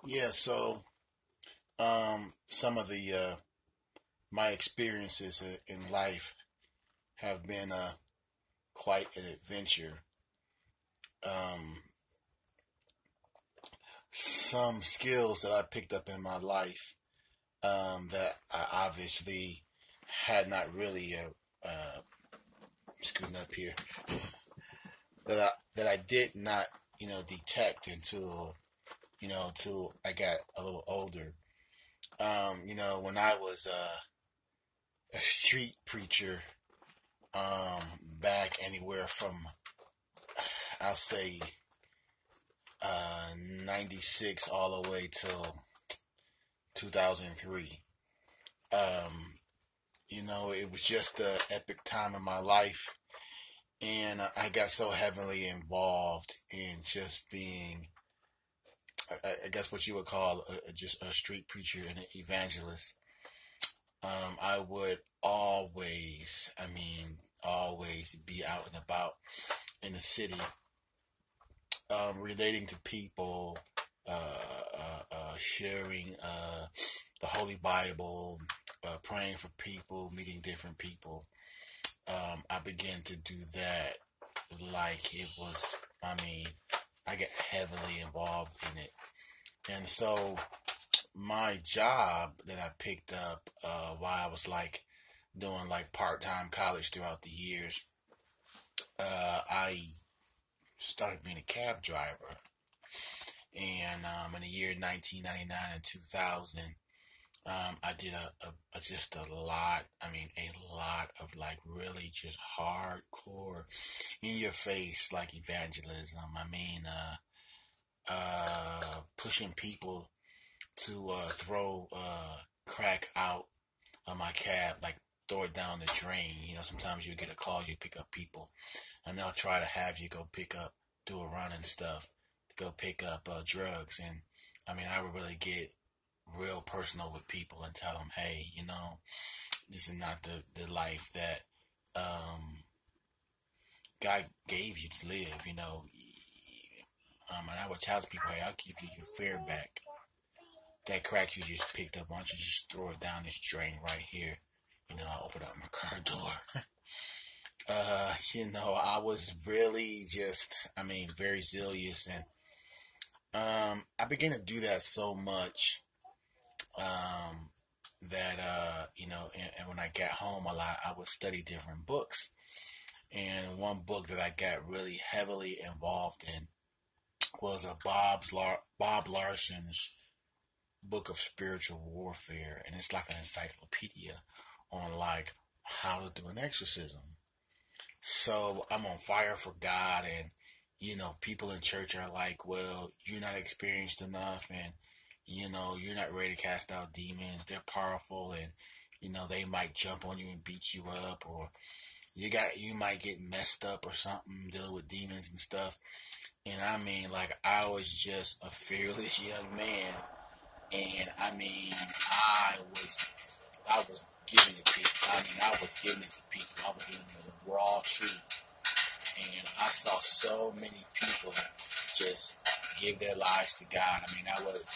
Yeah, so some of the my experiences in life have been quite an adventure. Um, some skills that I picked up in my life that I obviously had not really scooting up here that I did not detect until till I got a little older. When I was a street preacher, back anywhere from I'll say 96 all the way till 2003. Um, it was just an epic time in my life, and I got so heavily involved in just being, I guess, what you would call just a street preacher and an evangelist. I would always be out and about in the city, relating to people, sharing the Holy Bible, praying for people, meeting different people. I began to do that like it was, I get heavily involved in it. And so my job that I picked up while I was like doing like part-time college throughout the years, I started being a cab driver. And in the year 1999 and 2000, I did just a lot. A lot of like really just hardcore, in your face like evangelism. Pushing people to throw crack out of my cab, like throw it down the drain. Sometimes you get a call, you pick up people, and they'll try to have you go do a run and stuff, to go pick up drugs. And I would really get real personal with people and tell them, hey, this is not the life that God gave you to live. And I would challenge people, hey, I'll give you your fare back. That crack you just picked up, why don't you just throw it down this drain right here? I open up my car door. I was really just, very zealous, and I began to do that so much um, that and when I got home a lot, I would study different books. And one book that I got really heavily involved in was Bob Larson's book of spiritual warfare, and it's like an encyclopedia on like how to do an exorcism. So I'm on fire for God, and people in church are like, well, you're not experienced enough, and you're not ready to cast out demons. They're powerful, and they might jump on you and beat you up, or you might get messed up or something dealing with demons and stuff. And like, I was just a fearless young man, and I was giving it to people. I was giving it to people. I was giving the raw truth. And I saw so many people just give their lives to God. I would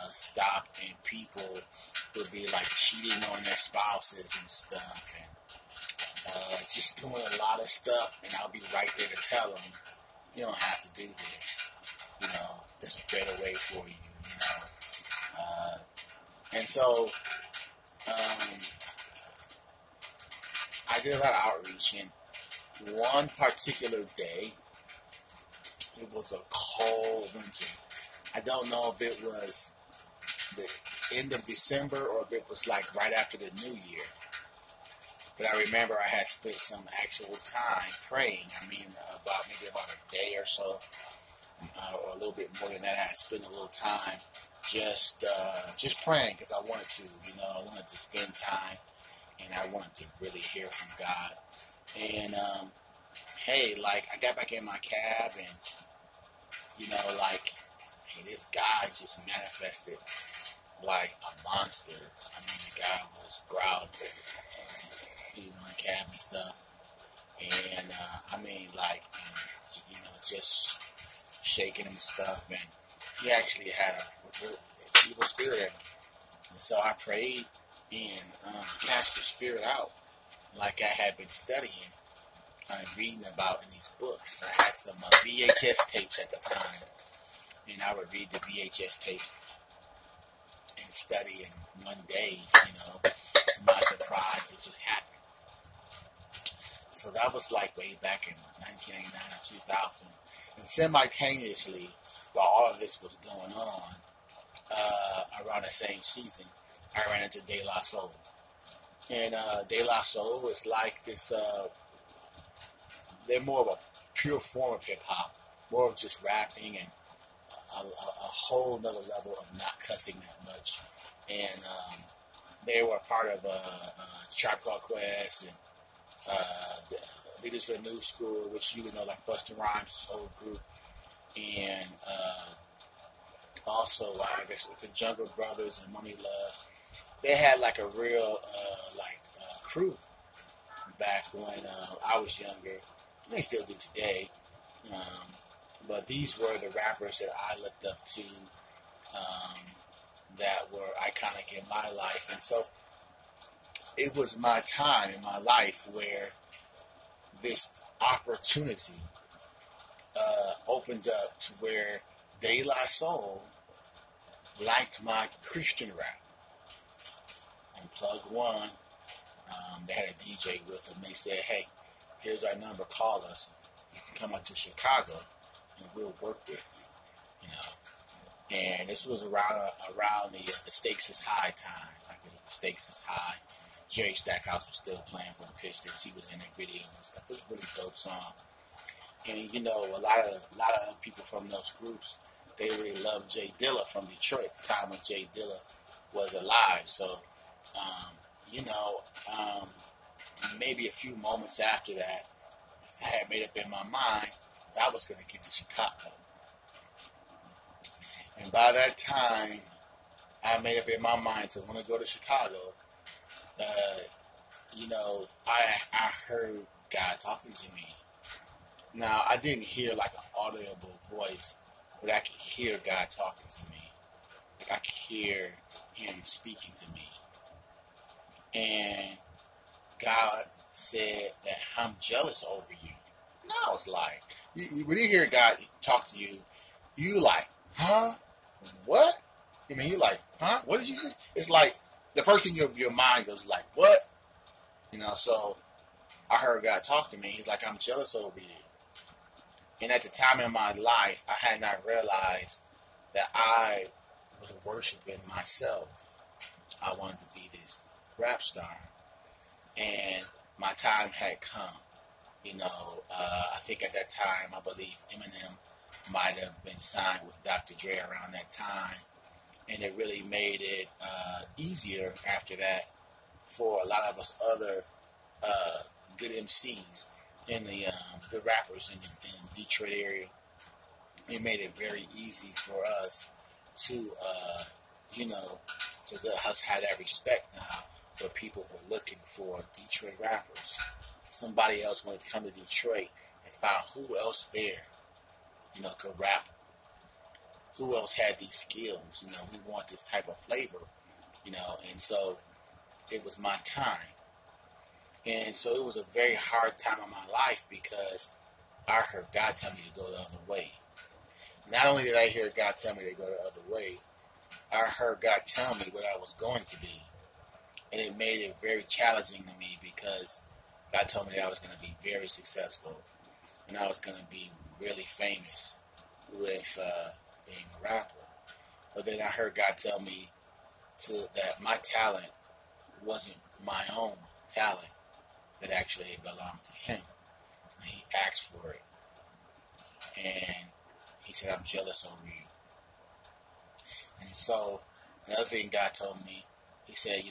stop, and people would be like cheating on their spouses and stuff, and just doing a lot of stuff. And I'll be right there to tell them, you don't have to do this. There's a better way for you. And so I did a lot of outreach, and one particular day, it was a cold winter. I don't know if it was the end of December or if it was like right after the New Year. But I remember I had spent some actual time praying. About a day or so, or a little bit more than that. I had spent a little time just praying, because I wanted to. I wanted to spend time, and I wanted to really hear from God. And hey, like, I got back in my cab, and like, hey, this guy just manifested like a monster. The guy was growling, in the cab and stuff, and just shaking and stuff. And he actually had evil spirit in me. And so I prayed and cast the spirit out like I had been studying and reading about in these books. I had some VHS tapes at the time, and I would read the VHS tape and study, and one day, to my surprise, it just happened. So that was like way back in 1999 or 2000. And simultaneously, while all of this was going on, around the same season, I ran into De La Soul. And De La Soul is like this, they're more of a pure form of hip-hop, more of just rapping and a whole nother level of not cussing that much. And they were part of Tribe Called Quest and the Leaders of the New School, which you would know like Busta Rhymes' old group, and also I guess the Jungle Brothers and Money Love. They had like a real crew back when I was younger. They still do today, but these were the rappers that I looked up to, that were iconic in my life. And so it was my time in my life where this opportunity opened up to where De La Soul liked my Christian rap. And Plug One, they had a DJ with them. They said, hey, here's our number, call us. You can come out to Chicago and we'll work with you, And this was around the Stakes is High time. Like the Stakes is High. Jerry Stackhouse was still playing for the Pistons. He was in that video and stuff. It was a really dope song. And a lot of people from those groups, they really loved Jay Dilla from Detroit, the time when Jay Dilla was alive. So, maybe a few moments after that, I had made up in my mind that I was going to get to Chicago. And by that time, I made up in my mind to want to go to Chicago. I heard God talking to me. Now, I didn't hear like an audible voice, but I could hear God talking to me. Like I could hear Him speaking to me. And God said that I'm jealous over you. And I was like, when you hear God talk to you, you like, huh? What? You like, huh? What did you say? It's like the first thing your mind goes like, what? So I heard God talk to me. He's like, I'm jealous over you. And at the time in my life, I had not realized that I was worshiping myself. I wanted to be this rap star. And my time had come. I think at that time, I believe Eminem might have been signed with Dr. Dre around that time. And it really made it easier after that for a lot of us other good MCs in the rappers in the Detroit area. It made it very easy for us to, to us have that respect now where people were looking for Detroit rappers. Somebody else wanted to come to Detroit and found who else there, could rap. Who else had these skills? We want this type of flavor, and so it was my time. And so it was a very hard time in my life because I heard God tell me to go the other way. Not only did I hear God tell me to go the other way, I heard God tell me what I was going to be. And it made it very challenging to me because God told me that I was going to be very successful and I was going to be really famous with being a rapper. But then I heard God tell me that my talent wasn't my own talent, that actually it belonged to Him. And He asked for it. And He said, I'm jealous over you. And so another thing God told me, He said,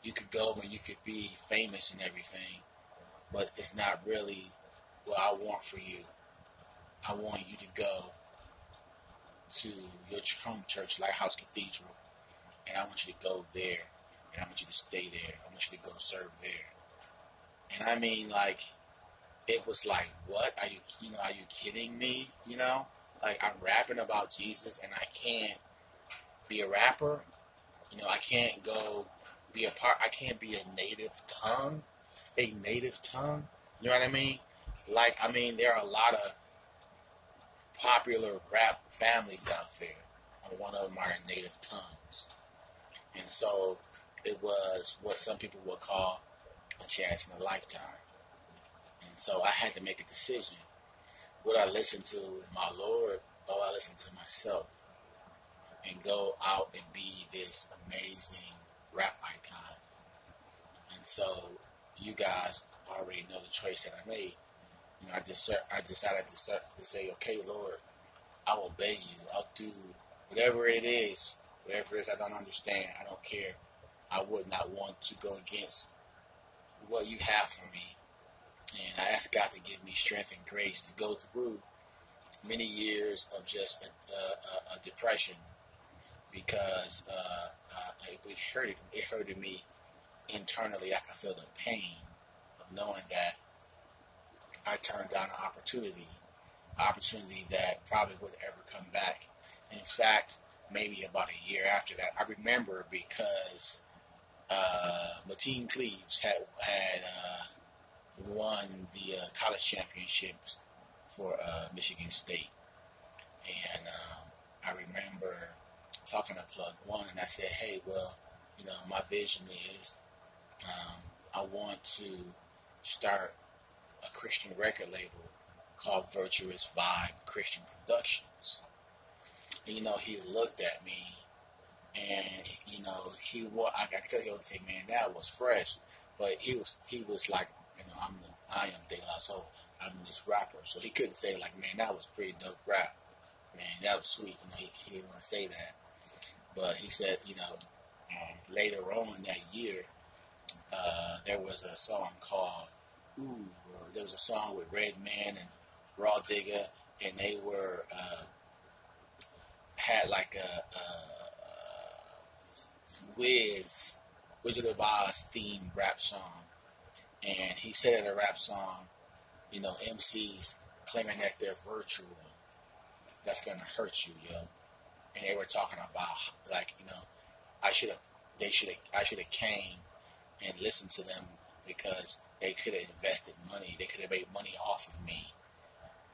you could go and you could be famous and everything, but it's not really what I want for you. I want you to go to your home church, Lighthouse Cathedral, and I want you to go there, and I want you to stay there. I want you to go serve there. And I mean, like, it was like, what? Are you kidding me? Like, I'm rapping about Jesus, and I can't be a rapper. You know, I can't go be a part. I can't be a native tongue. A native tongue. You know what I mean? Like, I mean, there are a lot of popular rap families out there, and one of them are native tongues. And so it was what some people would call a chance in a lifetime. And so I had to make a decision. Would I listen to my Lord, or would I listen to myself and go out and be this amazing rap icon? And so you guys already know the choice that I made. You know, I decided to say, okay, Lord, I'll obey you. I'll do whatever it is I don't understand. I don't care. I would not want to go against what you have for me. And I asked God to give me strength and grace to go through many years of just a depression, because it hurted me internally. I could feel the pain of knowing that I turned down an opportunity that probably would ever come back. In fact, maybe about a year after that, I remember, because Lamont-james had won the college championships for Michigan State, and I remember talking to Plug One, and I said, "Hey, well, you know, my vision is I want to start a Christian record label called Virtuous Vibe Christian Productions." And, you know, he looked at me, and, you know, I could tell he would say, "Man, that was fresh," but he was like, you know, I am De La Soul. I'm this rapper, so he couldn't say like, "Man, that was pretty dope rap. Man, that was sweet." You know, he didn't want to say that, but he said, you know, later on that year, there was a song called Ooh. There was a song with Redman and Raw Digger, and they were had like a Wizard of Oz themed rap song. And he said in the rap song, you know, MCs claiming that they're virtual, that's gonna hurt you, yo. And they were talking about, like, you know, I should have came and listened to them, because they could have invested money. They could have made money off of me,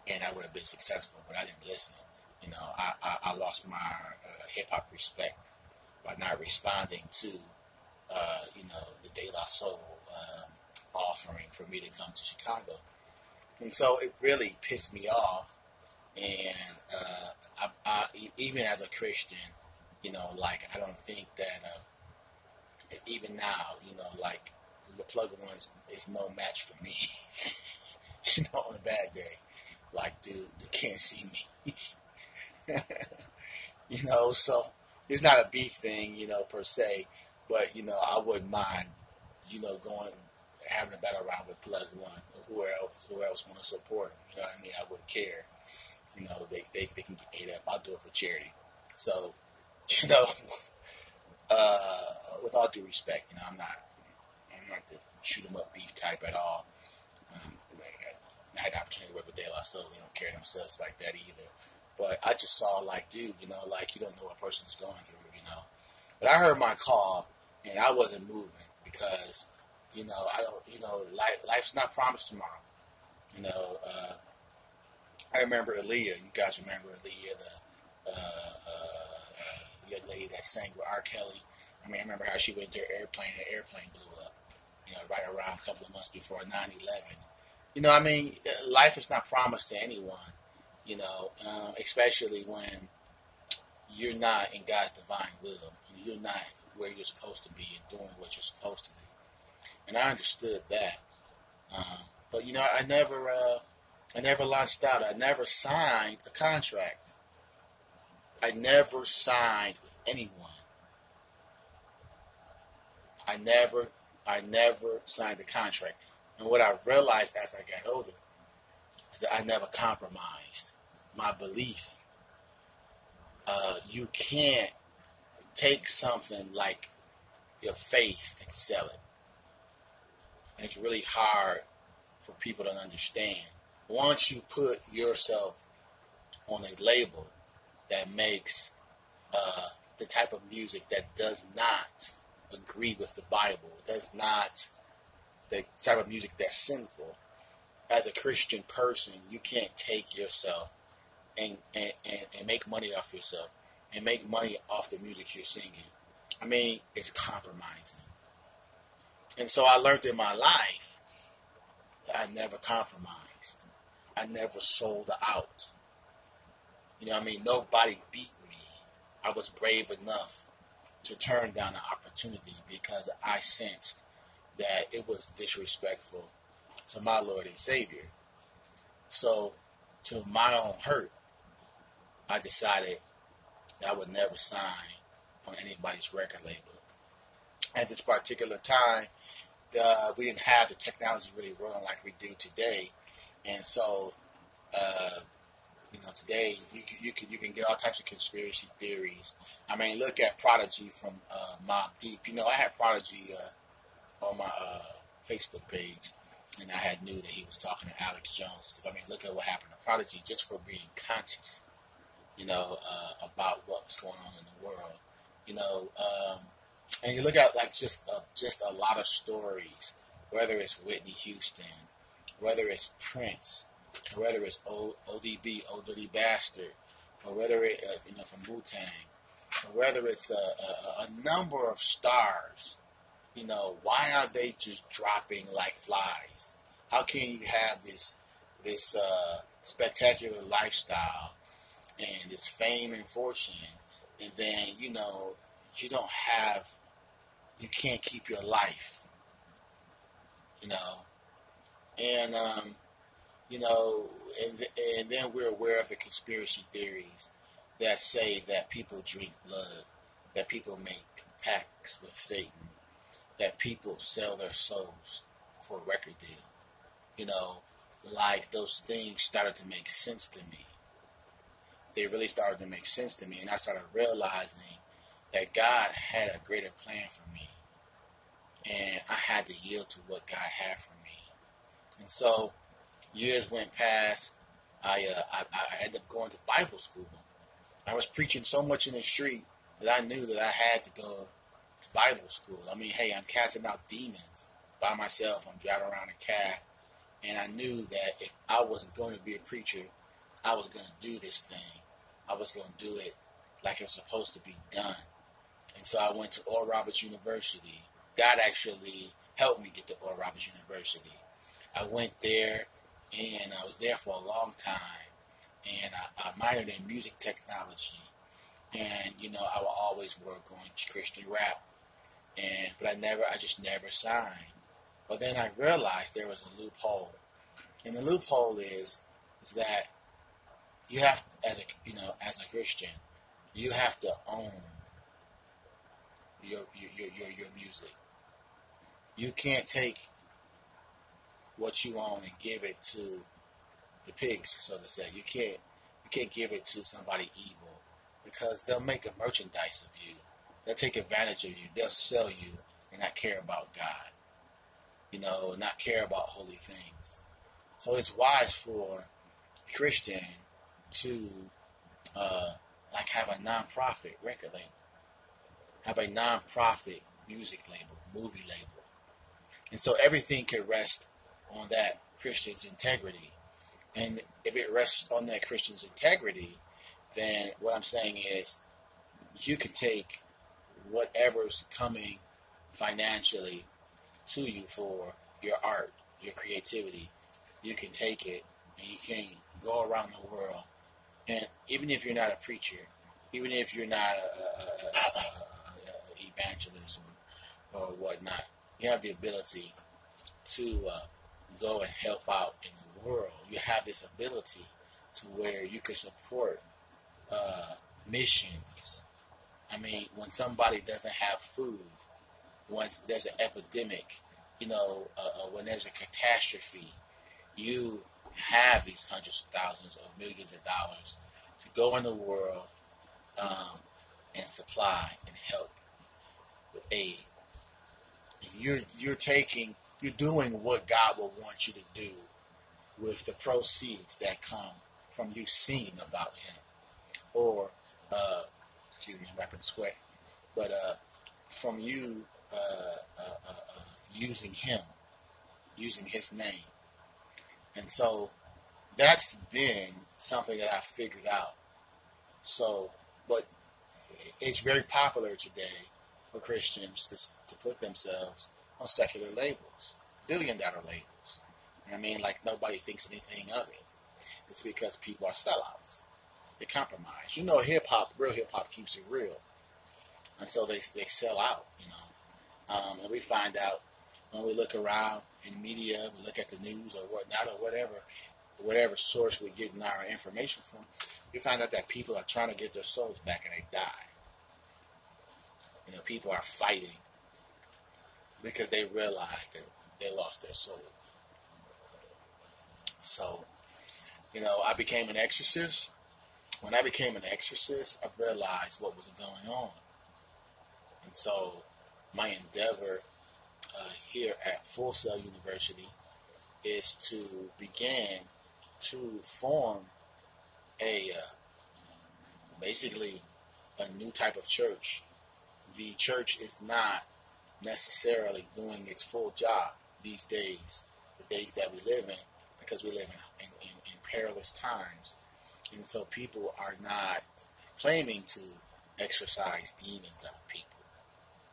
and I would have been successful. But I didn't listen. You know, I lost my hip hop respect by not responding to, you know, the De La Soul offering for me to come to Chicago. And so it really pissed me off. And even as a Christian, you know, like, I don't think that even now, you know, like, the Plug One is no match for me. You know, on a bad day, like, dude, they can't see me. You know, so it's not a beef thing, you know, per se, but, you know, I wouldn't mind, you know, having a battle round with Plug One, or who else want to support them. You know what I mean? I wouldn't care. You know, they can get ate up. I'll do it for charity. So, you know, with all due respect, you know, I'm not the shoot 'em up beef type at all. I had the opportunity to work with De La Soul. They don't carry themselves like that either. But I just saw, like, dude, you know, like, you don't know what a person's going through, you know. But I heard my call, and I wasn't moving, because, you know, I don't, you know, life's not promised tomorrow. You know, I remember Aaliyah. You guys remember Aaliyah, the young lady that sang with R. Kelly. I mean, I remember how she went to her airplane, and the airplane blew up, you know, right around a couple of months before 9/11. You know, I mean, life is not promised to anyone, you know, especially when you're not in God's divine will. You're not where you're supposed to be and doing what you're supposed to do. And I understood that. But, you know, I never launched out. I never signed a contract. I never signed with anyone. I never signed a contract. And what I realized as I got older is that I never compromised my belief. You can't take something like your faith and sell it. And it's really hard for people to understand. Once you put yourself on a label that makes the type of music that does not agree with the Bible, does not the type of music that's sinful. As a Christian person, you can't take yourself and make money off yourself and make money off the music you're singing. I mean, it's compromising. And so I learned in my life that I never compromised. I never sold out. You know what I mean? Nobody beat me. I was brave enough to turn down the opportunity because I sensed that it was disrespectful to my Lord and Savior. So, to my own hurt, I decided that I would never sign on anybody's record label. At this particular time, we didn't have the technology really rolling like we do today, and so today you can get all types of conspiracy theories. I mean, look at Prodigy from Mobb Deep. You know, I had Prodigy on my Facebook page, and I had knew that he was talking to Alex Jones. I mean, look at what happened to Prodigy just for being conscious, about what was going on in the world, and you look at like just a lot of stories, whether it's Whitney Houston, whether it's Prince, or whether it's ODB, Old Dirty Bastard, or whether it from Wu-Tang, or whether it's a number of stars. Why are they just dropping like flies? How can you have this spectacular lifestyle and this fame and fortune, and then you can't keep your life, and and then we're aware of the conspiracy theories that say that people drink blood, that people make pacts with Satan, that people sell their souls for a record deal. Like those things started to make sense to me. They really started to make sense to me, and I started realizing that God had a greater plan for me, and I had to yield to what God had for me. And so years went past. I ended up going to Bible school. I was preaching so much in the street that I knew that I had to go to Bible school. I mean, hey, I'm casting out demons by myself. I'm driving around a cab, and I knew that if I wasn't going to be a preacher, I was going to do this thing. I was going to do it like it was supposed to be done. And so I went to Oral Roberts University. God actually helped me get to Oral Roberts University. I went there, and I was there for a long time. And I minored in music technology. And, I would always work on Christian rap. But I just never signed. But then I realized there was a loophole. And the loophole is that you have, as a Christian, you have to own your music. You can't take what you own and give it to the pigs, so to say. You can't give it to somebody evil, because they'll make a merchandise of you. They'll take advantage of you. They'll sell you and not care about God. Not care about holy things. So it's wise for a Christian to have a non-profit record label, have a non-profit music label, movie label. And so everything can rest on that Christian's integrity. And if it rests on that Christian's integrity, then what I'm saying is you can take whatever's coming financially to you for your art, your creativity. You can take it and you can go around the world. And even if you're not a preacher, even if you're not a evangelist or whatnot, you have the ability to go and help out in the world. You have this ability to where you can support missions. I mean, when somebody doesn't have food, once there's an epidemic, when there's a catastrophe, you have these hundreds of thousands or millions of dollars to go in the world and supply and help with aid. You're doing what God will want you to do with the proceeds that come from you singing about Him, or excuse me, I'm and sweat, but from you using him, using his name. And so that's been something that I figured out. So, but it's very popular today for Christians to put themselves on secular labels, billion-dollar labels. And I mean, like nobody thinks anything of it. It's because people are sellouts. They compromise. You know, hip hop, real hip hop keeps it real, and so they sell out. And we find out when we look around in media, we look at the news or whatnot or whatever source we're getting our information from, we find out that people are trying to get their souls back and they die. People are fighting because they realize that they lost their soul. So, I became an exorcist. When I became an exorcist, I realized what was going on. And so my endeavor here at Full Sail University is to begin to form basically a new type of church. The church is not necessarily doing its full job these days, the days that we live in, because we live in perilous times. And so people are not claiming to exorcise demons out of people.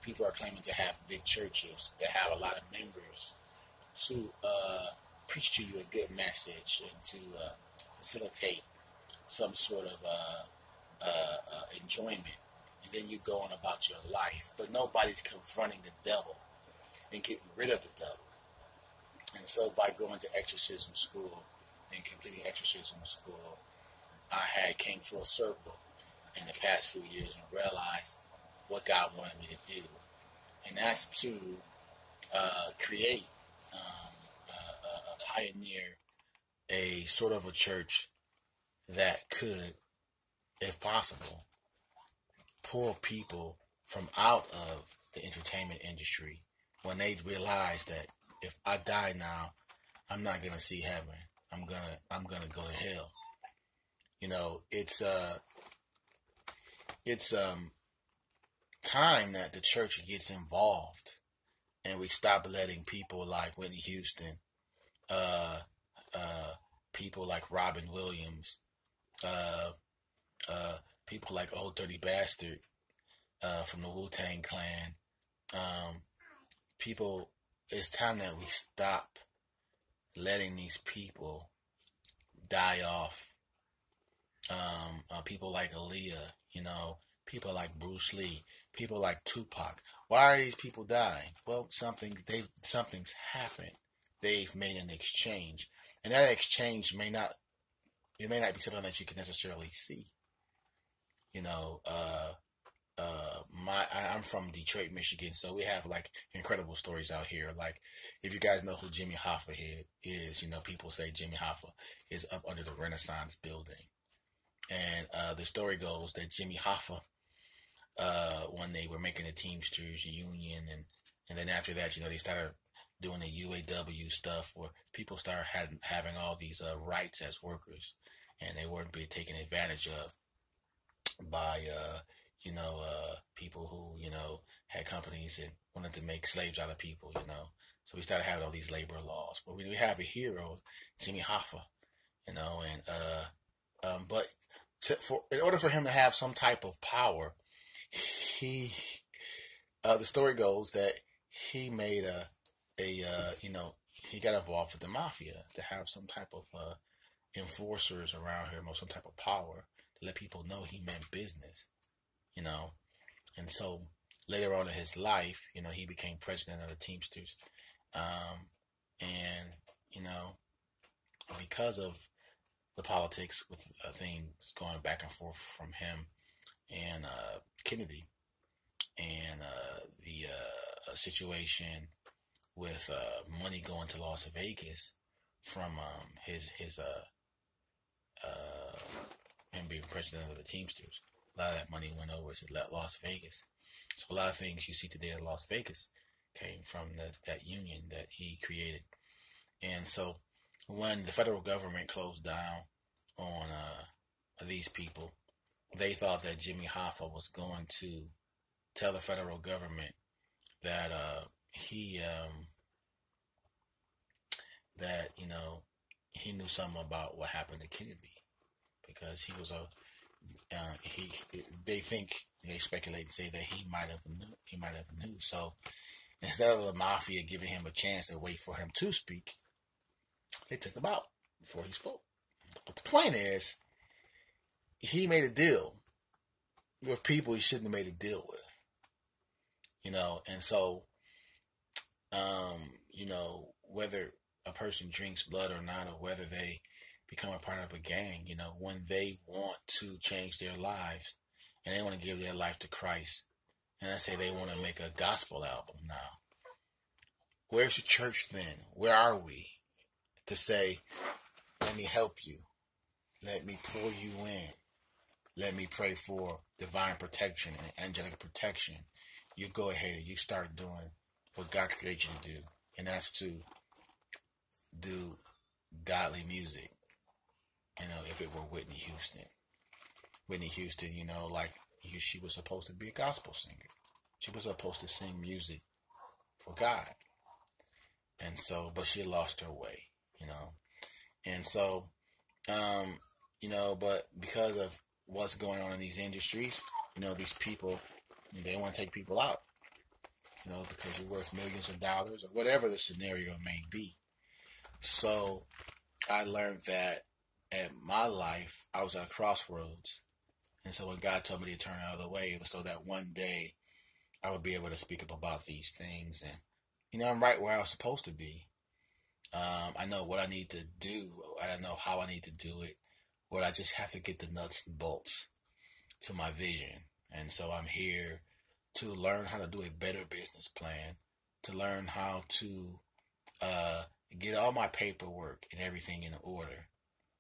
People are claiming to have big churches, to have a lot of members, to preach to you a good message and to facilitate some sort of enjoyment. And then you go on about your life. But nobody's confronting the devil and getting rid of the devil. And so by going to exorcism school and completing exorcism school, I came full circle in the past few years and realized what God wanted me to do. And that's to create, pioneer a sort of a church that could, if possible, pull people from out of the entertainment industry when they realize that if I die now, I'm not gonna see heaven. I'm gonna go to hell. It's time that the church gets involved and we stop letting people like Whitney Houston, people like Robin Williams, people like Old Dirty Bastard from the Wu-Tang Clan. It's time that we stop letting these people die off. People like Aaliyah, people like Bruce Lee, people like Tupac. Why are these people dying? Well, something's happened. They've made an exchange, and that exchange may not be something that you can necessarily see. I'm from Detroit, Michigan, so we have like incredible stories out here. Like, if you guys know who Jimmy Hoffa is, people say Jimmy Hoffa is up under the Renaissance building. And the story goes that Jimmy Hoffa, when they were making the Teamsters Union, and then after that, they started doing the UAW stuff where people started having all these rights as workers, and they weren't being taken advantage of by people who had companies and wanted to make slaves out of people. So we started having all these labor laws. But we have a hero, Jimmy Hoffa, but in order for him to have some type of power, the story goes that he made he got involved with the mafia to have some type of enforcers around him or some type of power to let people know he meant business, and so later on in his life, he became president of the Teamsters, and because of the politics with things going back and forth from him and Kennedy, and the situation with money going to Las Vegas from him being president of the Teamsters. A lot of that money went over to Las Vegas. So a lot of things you see today in Las Vegas came from that union that he created. And so when the federal government closed down on these people, they thought that Jimmy Hoffa was going to tell the federal government that he that he knew something about what happened to Kennedy, because he was a he they speculate and say that he might have knew. So instead of the mafia giving him a chance and wait for him to speak, they took him out before he spoke. But the point is, he made a deal with people he shouldn't have made a deal with. And so, whether a person drinks blood or not, or whether they become a part of a gang, when they want to change their lives and they want to give their life to Christ, and I say they want to make a gospel album now, where's the church then? Where are we to say, let me help you, let me pull you in, let me pray for divine protection and angelic protection? You go ahead and you start doing what God created you to do, and that's to do godly music. If it were Whitney Houston, she was supposed to be a gospel singer. She was supposed to sing music for God. And so, but she lost her way, And so, but because of what's going on in these industries, these people, they want to take people out, because you're worth millions of dollars or whatever the scenario may be. So I learned that at my life, I was at a crossroads. And so when God told me to turn the other way, it was so that one day I would be able to speak up about these things. And, I'm right where I was supposed to be. I know what I need to do. I don't know how I need to do it. But I just have to get the nuts and bolts to my vision. And so I'm here to learn how to do a better business plan, to learn how to get all my paperwork and everything in order.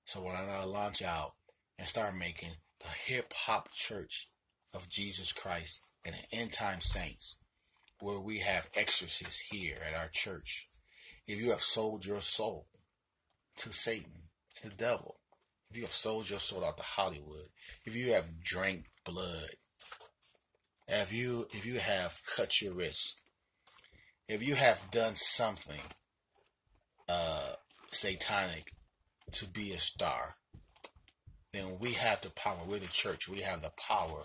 So when I launch out and start making the hip-hop church of Jesus Christ and the end-time saints, where we have exorcists here at our church. If you have sold your soul to Satan, to the devil, if you have sold your soul out to Hollywood, if you have drank blood, if you have cut your wrist, if you have done something satanic to be a star, then we have the power. We're the church. We have the power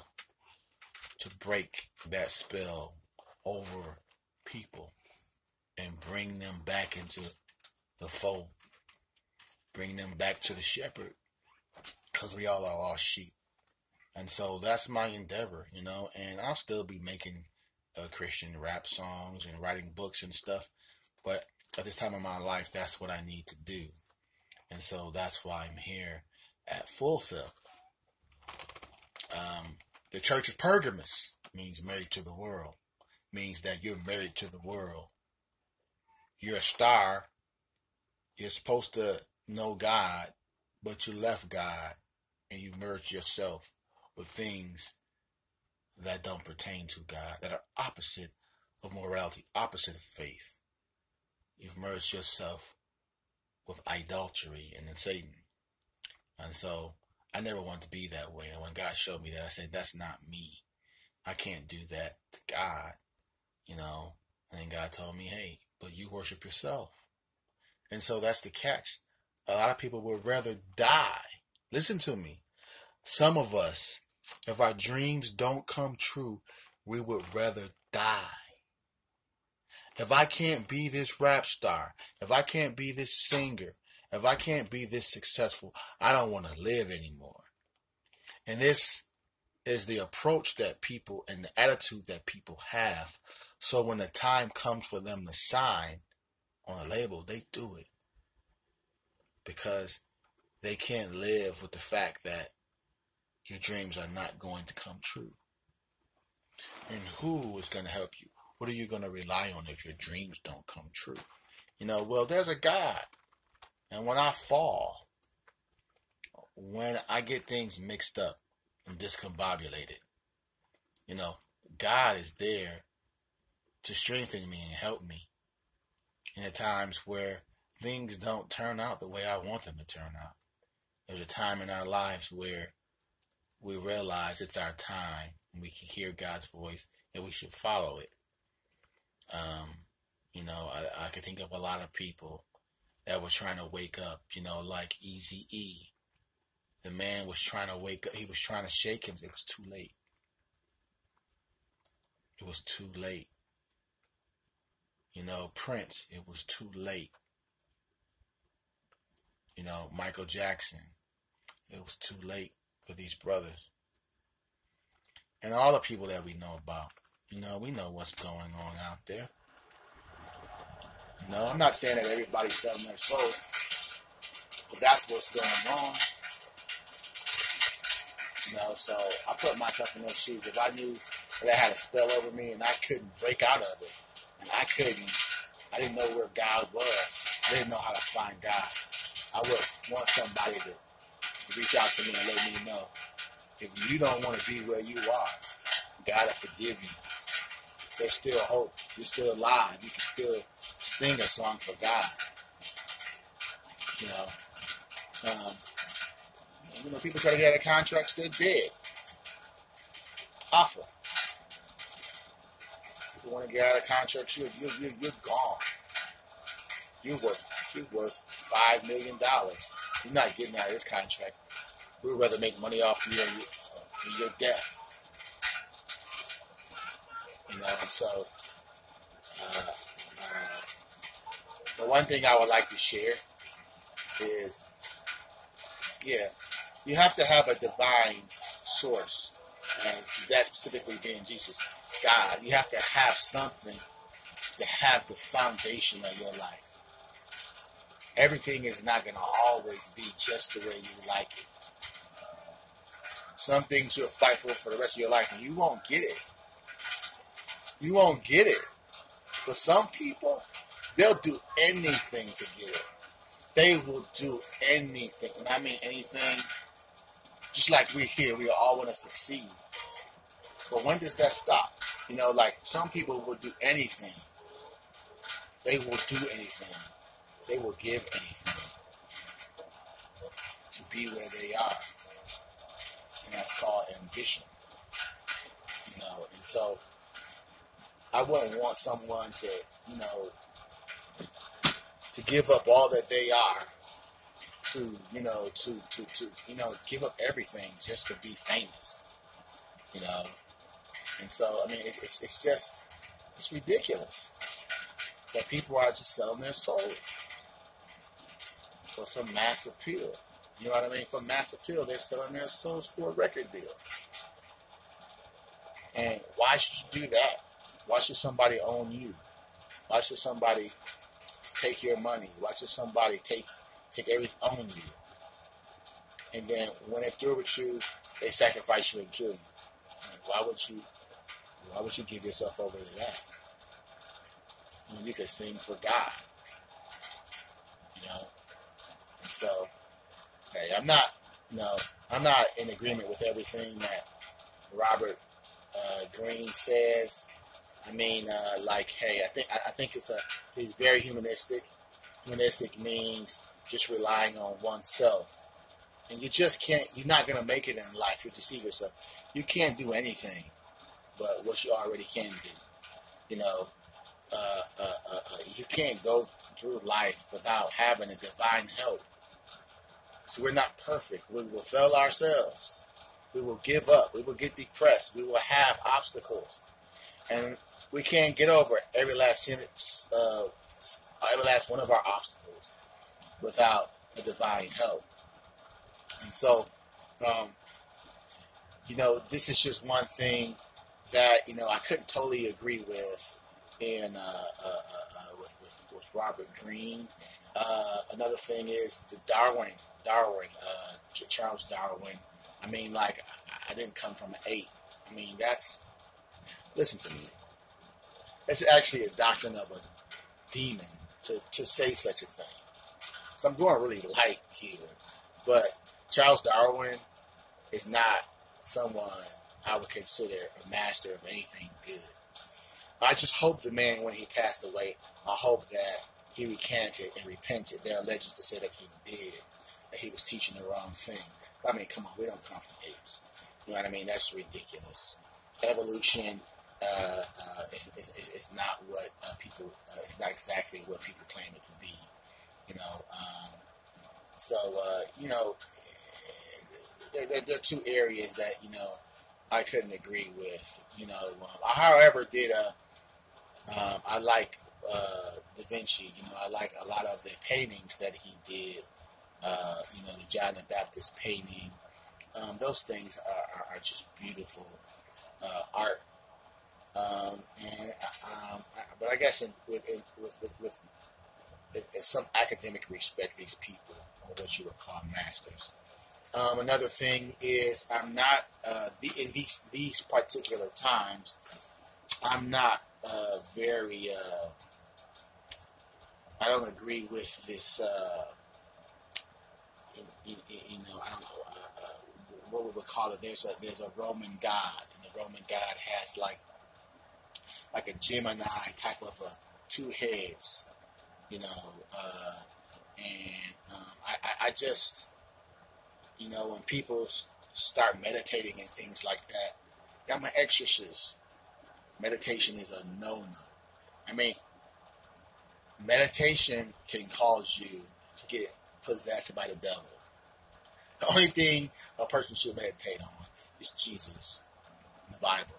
to break that spell over people and bring them back into the fold, bring them back to the shepherd, because we all are lost sheep. And so that's my endeavor, and I'll still be making Christian rap songs and writing books and stuff, but at this time of my life, that's what I need to do. And so that's why I'm here at Full Self. The Church of Pergamus means married to the world, means that you're married to the world. You're a star. You're supposed to know God, but you left God and you merged yourself with things that don't pertain to God, that are opposite of morality, opposite of faith. You've merged yourself with idolatry and then Satan. And so I never wanted to be that way. And when God showed me that, I said, that's not me. I can't do that to God, And then God told me, hey, but you worship yourself. And so that's the catch. A lot of people would rather die. Listen to me. Some of us, if our dreams don't come true, we would rather die. If I can't be this rap star, if I can't be this singer, if I can't be this successful, I don't want to live anymore. And this is the approach that people and the attitude that people have. So when the time comes for them to sign on a label, they do it. Because they can't live with the fact that your dreams are not going to come true. And who is going to help you? What are you going to rely on if your dreams don't come true? Well, there's a God. And when I fall, when I get things mixed up and discombobulated, God is there to strengthen me and help me in the times where things don't turn out the way I want them to turn out. There's a time in our lives where we realize it's our time and we can hear God's voice and we should follow it. Um, I can think of a lot of people that were trying to wake up, like Eazy-E. The man was trying to wake up. He was trying to shake him. It was too late. It was too late. Prince, it was too late. Michael Jackson, it was too late for these brothers. And all the people that we know about. We know what's going on out there. I'm not saying that everybody's selling their soul, but that's what's going on. So I put myself in those shoes. If I knew that I had a spell over me and I couldn't break out of it, and I didn't know where God was, I didn't know how to find God, I would want somebody to reach out to me and let me know. If you don't want to be where you are, God will forgive you. There's still hope. You're still alive. You can still sing a song for God. People try to get out of contracts, they're dead. Offer. If you want to get out of contracts, you're gone. You're worth $5 million. You're not getting out of this contract. We'd rather make money off you and your death. And so the one thing I would like to share is, you have to have a divine source, and that specifically being Jesus, God. You have to have something to have the foundation of your life. Everything is not going to always be just the way you like it. Some things you'll fight for the rest of your life, and you won't get it. You won't get it. But some people, they'll do anything to get it. They will do anything. And I mean anything. Just like we're here, we all want to succeed. But when does that stop? Like some people will do anything. They will do anything. They will give anything to be where they are. And that's called ambition. And so I wouldn't want someone to give up all that they are to give up everything just to be famous. And so, I mean, it's ridiculous that people are just selling their soul for some mass appeal. You know what I mean? For mass appeal, they're selling their souls for a record deal. And why should you do that? Why should somebody own you? Why should somebody take your money? Why should somebody take everything, own you? And then when they're through with you, they sacrifice you and kill you. Why would you give yourself over to that? I mean, you could sing for God. And so, hey, I'm not in agreement with everything that Robert Greene says. I mean, hey, I think he's very humanistic. Humanistic means just relying on oneself. And you're not going to make it in life. You deceive yourself. You can't do anything but what you already can do. You can't go through life without having a divine help. So we're not perfect. We will fail ourselves. We will give up. We will get depressed. We will have obstacles. And we can't get over every last one of our obstacles without a divine help. And so, this is just one thing that, I couldn't totally agree with with Robert Greene. Another thing is the Charles Darwin. I mean, I didn't come from an ape. I mean, listen to me. It's actually a doctrine of a demon to say such a thing. So I'm going really light here. But Charles Darwin is not someone I would consider a master of anything good. I just hope the man, when he passed away, I hope that he recanted and repented. There are legends to say that he did, that he was teaching the wrong thing. I mean, come on, we don't come from apes. You know what I mean? That's ridiculous. Evolution is not what people. It's not exactly what people claim it to be. You know. So you know, there are two areas that I couldn't agree with. I, however, did I like Da Vinci. I like a lot of the paintings that he did. The John the Baptist painting. Those things are just beautiful art. But I guess with in some academic respect, these people are what you would call masters. Another thing is I'm not in these particular times. I'm not very. I don't agree with this. I don't know what we would call it. There's a Roman god, and the Roman god has like a Gemini type of two heads, and I just when people start meditating and things like that, I'm an exorcist. Meditation is a no-no. I mean, meditation can cause you to get possessed by the devil. The only thing a person should meditate on is Jesus, the Bible.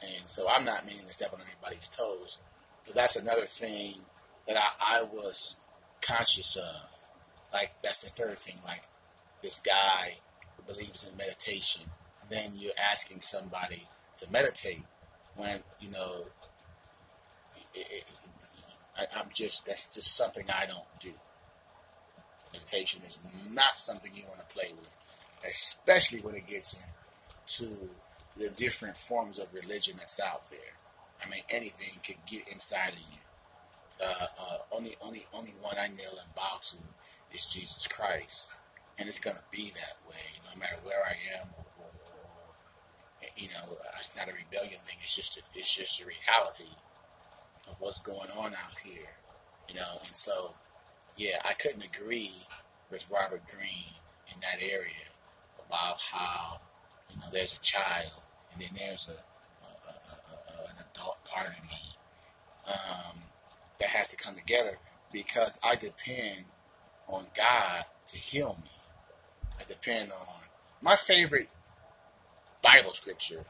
And so I'm not meaning to step on anybody's toes, but that's another thing that I was conscious of. Like, that's the third thing. Like, this guy who believes in meditation, then you're asking somebody to meditate when, that's just something I don't do. Meditation is not something you want to play with, especially when it gets into the different forms of religion that's out there. I mean, anything can get inside of you. Only one I kneel and bow to is Jesus Christ, and it's gonna be that way, no matter where I am, or it's not a rebellion thing. It's just a reality of what's going on out here, And so, yeah, I couldn't agree with Robert Greene in that area about how there's a child and then there's an adult part of me that has to come together, because I depend on God to heal me. I depend on my favorite Bible scripture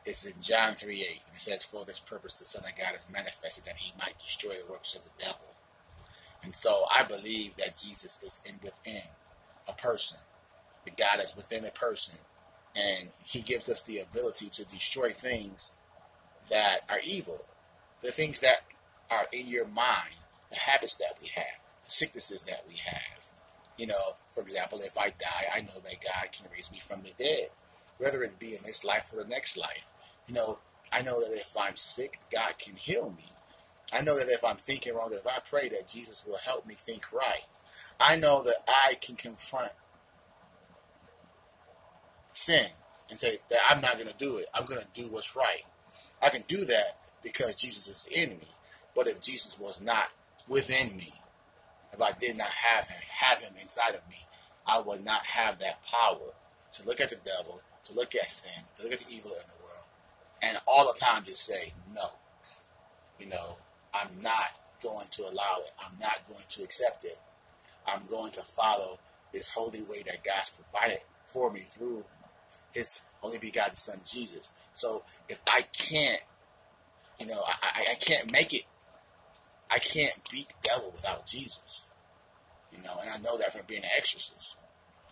is in John 3:8. It says, "For this purpose the Son of God is manifested, that he might destroy the works of the devil." And so I believe that Jesus is within a person. The God is within a person. And he gives us the ability to destroy things that are evil. The things that are in your mind, the habits that we have, the sicknesses that we have. For example, if I die, I know that God can raise me from the dead, whether it be in this life or the next life. I know that if I'm sick, God can heal me. I know that if I'm thinking wrong, if I pray, that Jesus will help me think right. I know that I can confront sin and say that I'm not going to do it. I'm going to do what's right. I can do that because Jesus is in me. But if Jesus was not within me, if I did not have him inside of me, I would not have that power to look at the devil, to look at sin, to look at the evil in the world, and all the time just say, no. I'm not going to allow it. I'm not going to accept it. I'm going to follow this holy way that God's provided for me through his only begotten Son, Jesus. So if I can't, I can't make it. I can't beat the devil without Jesus. And I know that from being an exorcist.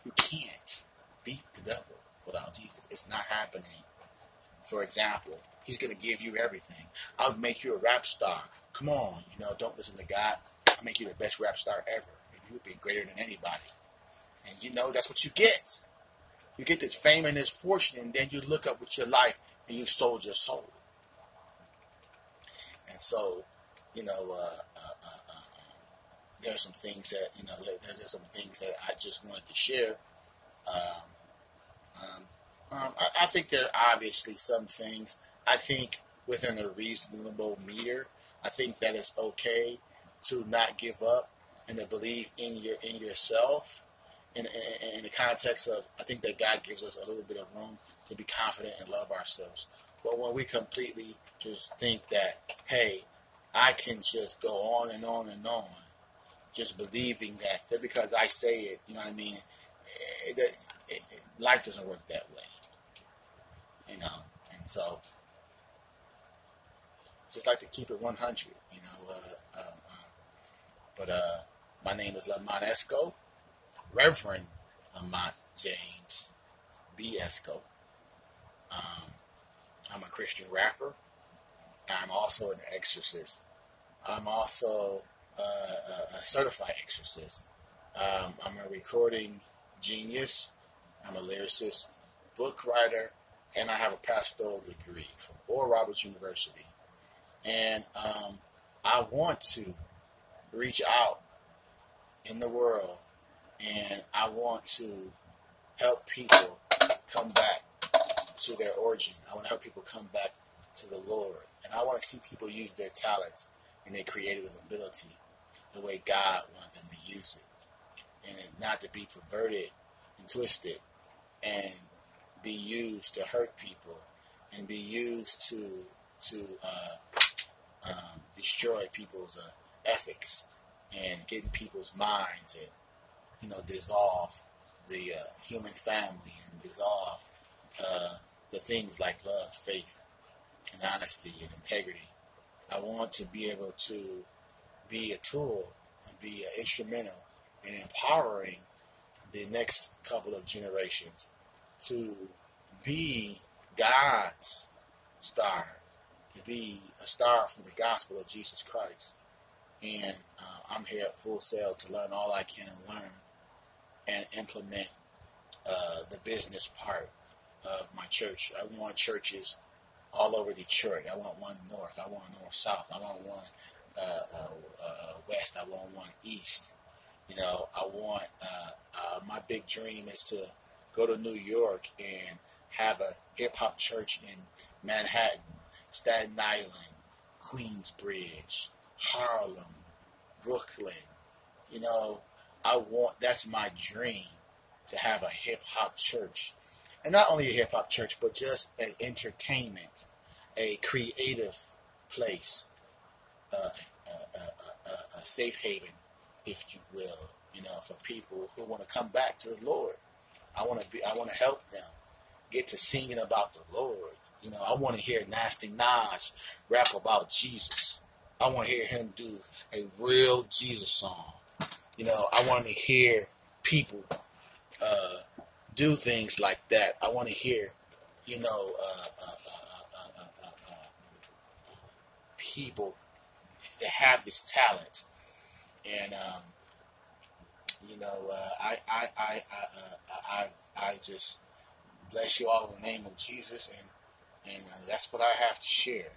You can't beat the devil without Jesus. It's not happening. For example, he's going to give you everything. I'll make you a rap star. Come on, don't listen to God. I'll make you the best rap star ever. You'll be greater than anybody. And that's what you get. You get this fame and this fortune, and then you look up with your life and you sold your soul. And so, there are some things that, there's some things that I just wanted to share. I think there are obviously some things, I think within a reasonable meter, I think that it's okay to not give up and to believe in yourself in the context of, I think that God gives us a little bit of room to be confident and love ourselves. But when we completely just think that, hey, I can just go on and on and on, just believing that because I say it, you know what I mean? Life doesn't work that way, you know. And so, just like to keep it 100, you know. But my name is Lamont-Esco, Reverend Lamont-James B. Esco. I'm a Christian rapper. I'm also an exorcist. I'm also a certified exorcist. I'm a recording genius. I'm a lyricist, book writer, and I have a pastoral degree from Oral Roberts University. And I want to reach out in the world, and I want to help people come back to their origin. I want to help people come back to the Lord. And I want to see people use their talents and their creative ability the way God wants them to use it. And not to be perverted and twisted and be used to hurt people and be used to destroy people's ethics and get in people's minds and, you know, dissolve the human family and dissolve the things like love, faith, and honesty and integrity. I want to be able to be a tool and be instrumental in empowering the next couple of generations to be God's star, to be a star for the gospel of Jesus Christ. And I'm here at Full Sail to learn all I can learn and implement the business part of my church. I want churches all over Detroit. I want one north. I want north-south. I want one west. I want one east. You know, I want, my big dream is to go to New York and have a hip-hop church in Manhattan, Staten Island, Queensbridge, Harlem, Brooklyn. You know, that's my dream, to have a hip-hop church. And not only a hip-hop church, but just an entertainment, a creative place, a safe haven, if you will, you know, for people who want to come back to the Lord. I want to help them get to singing about the Lord. You know, I want to hear Nasty Nas rap about Jesus. I want to hear him do a real Jesus song. You know, I want to hear people do things like that. I want to hear, you know, people that have this talent. And you know, I just bless you all in the name of Jesus, and that's what I have to share.